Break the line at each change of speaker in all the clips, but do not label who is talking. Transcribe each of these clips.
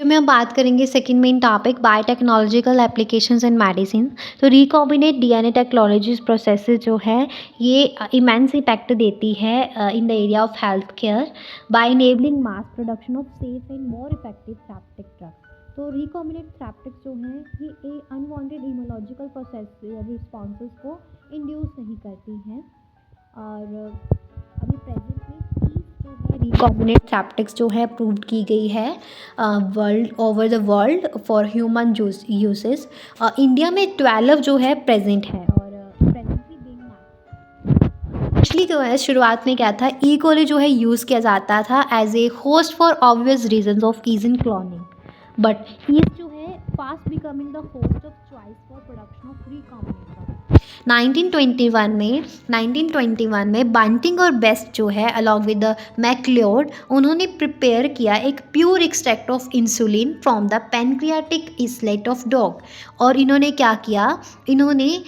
में हम बात करेंगे second main topic biotechnological applications in medicine. तो रिकॉम्बिनेट डीएनए टेक्नोलॉजीज प्रोसेसेस जो है ये इमेंस इम्पैक्ट देती है in the area of health care by enabling mass production of safe and more effective therapeutic drugs. तो रिकॉम्बिनेट थेरेप्यूटिक्स जो हैं ये अनवांटेड इम्यूनोलॉजिकल प्रोसेस रिस्पॉन्सेस को इंड्यूस नहीं करती हैं। और अभी प्रेजेंट में 30 जो है रिकॉम्बिनेट थेरेप्यूटिक्स जो है अप्रूव्ड की गई है world over the world for human uses. India में 12 जो है प्रेजेंट है और प्रेजेंटली बीइंग एक्चुअली जो है शुरुआत में क्या था, ई कोली जो है यूज़ किया जाता था as a host for obvious reasons of ease in cloning, but ease जो है fast becoming the host of choice for production of recombinant. 1921 में बंटिंग और बेस्ट जो है अलॉन्ग विद द मैक्लियोड उन्होंने प्रिपेयर किया एक pure extract of insulin from the pancreatic islet of dog. और इन्होंने क्या किया, इन्होंने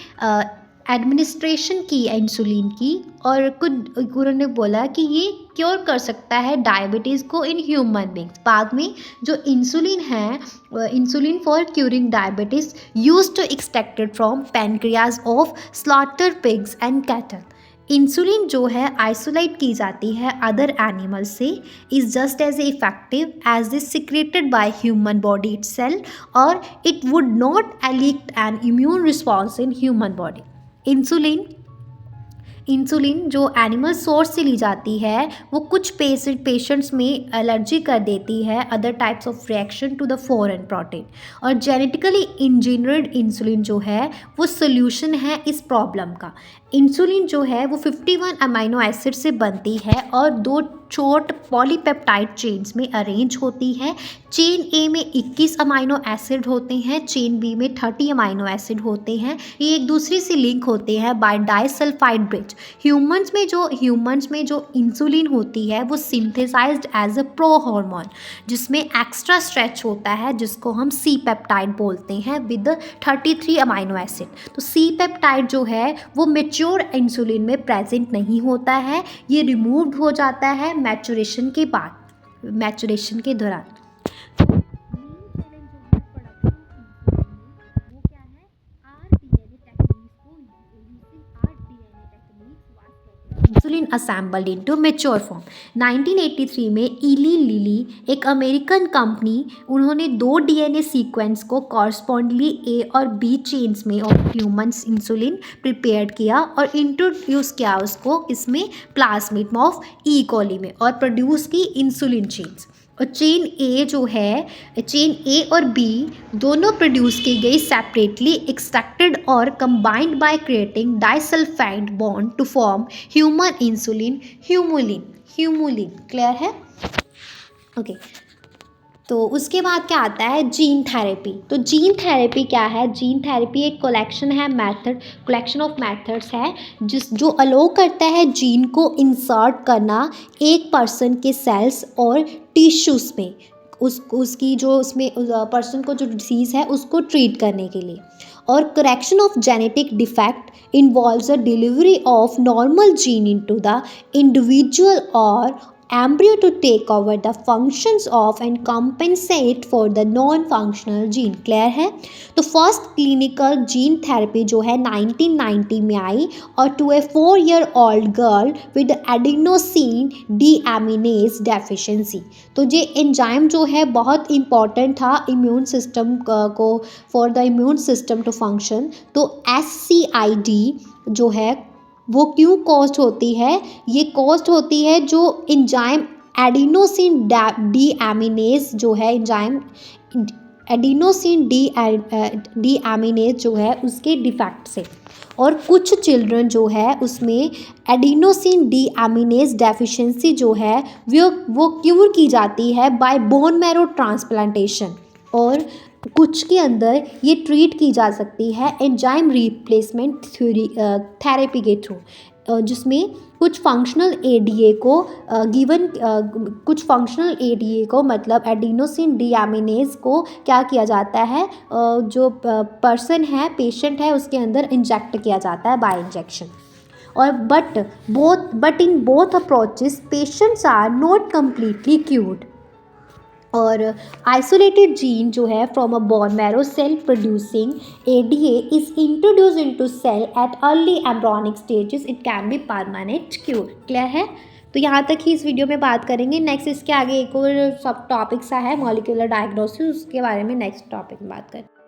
एडमिनिस्ट्रेशन की इंसुलिन की और कुछ उन्होंने बोला कि ये क्योर कर सकता है डायबिटीज़ को इन ह्यूमन बींग्स। बाद में जो इंसुलिन है, insulin for curing diabetes used to extracted from pancreas of slaughter pigs and cattle. Insulin जो है आइसोलेट की जाती है अदर एनिमल से, is just as effective as this secreted by human body itself और it would not elicit an immune response in human body. Insulin जो animal source से ली जाती है वो कुछ पेशेंट्स में एलर्जी कर देती है, other types of reaction to the foreign protein. और जेनेटिकली इंजीनियर्ड इंसुलिन जो है वो सोल्यूशन है इस प्रॉब्लम का। इंसुलिन जो है वो 51 अमीनो एसिड से बनती है और 2 शॉर्ट पॉलीपेप्टाइड चेन्स में अरेंज होती है। चेन ए में 21 अमीनो एसिड होते हैं, चेन बी में 30 अमीनो एसिड होते हैं। ये एक दूसरे से लिंक होते हैं बाय डाइसल्फाइड ब्रिज। ह्यूमंस में जो इंसुलिन होती है वो synthesised as a pro hormone जिसमें एक्स्ट्रा स्ट्रेच होता है जिसको हम सी पेप्टाइड बोलते हैं विद 33 अमीनो एसिड। तो सी पेप्टाइड जो है वो मैच्योर इंसुलिन में प्रेजेंट नहीं होता है, ये रिमूव्ड हो जाता है मैचुरेशन के दौरान। Insulin assembled into mature form. 1983 में इली लिली एक अमेरिकन कंपनी, उन्होंने 2 डीएनए सीक्वेंस को कॉरस्पॉन्डली ए और बी चेन्स में ऑफ ह्यूमन इंसुलिन प्रिपेयर किया और इंट्रोड्यूस किया उसको इसमें प्लाज्मिड ऑफ ई कोली में और प्रोड्यूस की इंसुलिन चेन्स। और चेन ए और बी दोनों प्रोड्यूस की गई सेपरेटली एक्सट्रैक्टेड और combined by creating disulphide bond to form human insulin humulin. Clear है? ओके। तो उसके बाद क्या आता है, जीन थेरेपी। तो जीन थेरेपी क्या है? जीन थेरेपी एक कलेक्शन ऑफ मेथड्स है जो अलो करता है जीन को इंसर्ट करना एक पर्सन के सेल्स और टिश्यूज़ में, उसकी जो उसमें पर्सन को जो डिसीज़ है उसको ट्रीट करने के लिए। और correction of genetic defect involves a delivery of normal gene into the individual और embryo to take over the functions of and compensate for the non-functional gene। Clear है? तो फर्स्ट क्लिनिकल जीन थेरेपी जो है 1990 में आई और to a 4-year-old girl with adenosine deaminase deficiency. तो ये एंजाइम जो है बहुत इंपॉर्टेंट था इम्यून सिस्टम को, for the immune system to function. तो SCID जो है वो क्यों कॉस्ट होती है? ये कॉस्ट होती है जो एंजाइम एडिनोसिन डीएमिनेज जो है, एंजाइम एडिनोसिन डीएमिनेज जो है उसके डिफेक्ट से। और कुछ चिल्ड्रन जो है उसमें एडिनोसिन डीएमिनेज डेफिशिएंसी जो है वो क्यूर की जाती है बाय बोन मैरो ट्रांसप्लांटेशन। और कुछ के अंदर ये ट्रीट की जा सकती है एंजाइम रिप्लेसमेंट थेरेपी के थ्रू, जिसमें कुछ फंक्शनल एडीए को मतलब एडिनोसिन डीएमिनेज को क्या किया जाता है, जो पर्सन है, पेशेंट है, उसके अंदर इंजेक्ट किया जाता है बाय इंजेक्शन। और but in both approaches patients are not completely cured. और आइसोलेटेड जीन जो है from a bone marrow cell producing ADA is introduce into cell at early embryonic stages, it can be permanent cure. Clear है? तो यहाँ तक ही इस video में बात करेंगे। नेक्स्ट इसके आगे एक और सब टॉपिक सा है मॉलिक्यूलर डायग्नोसिस, उसके बारे में नेक्स्ट टॉपिक में बात करें।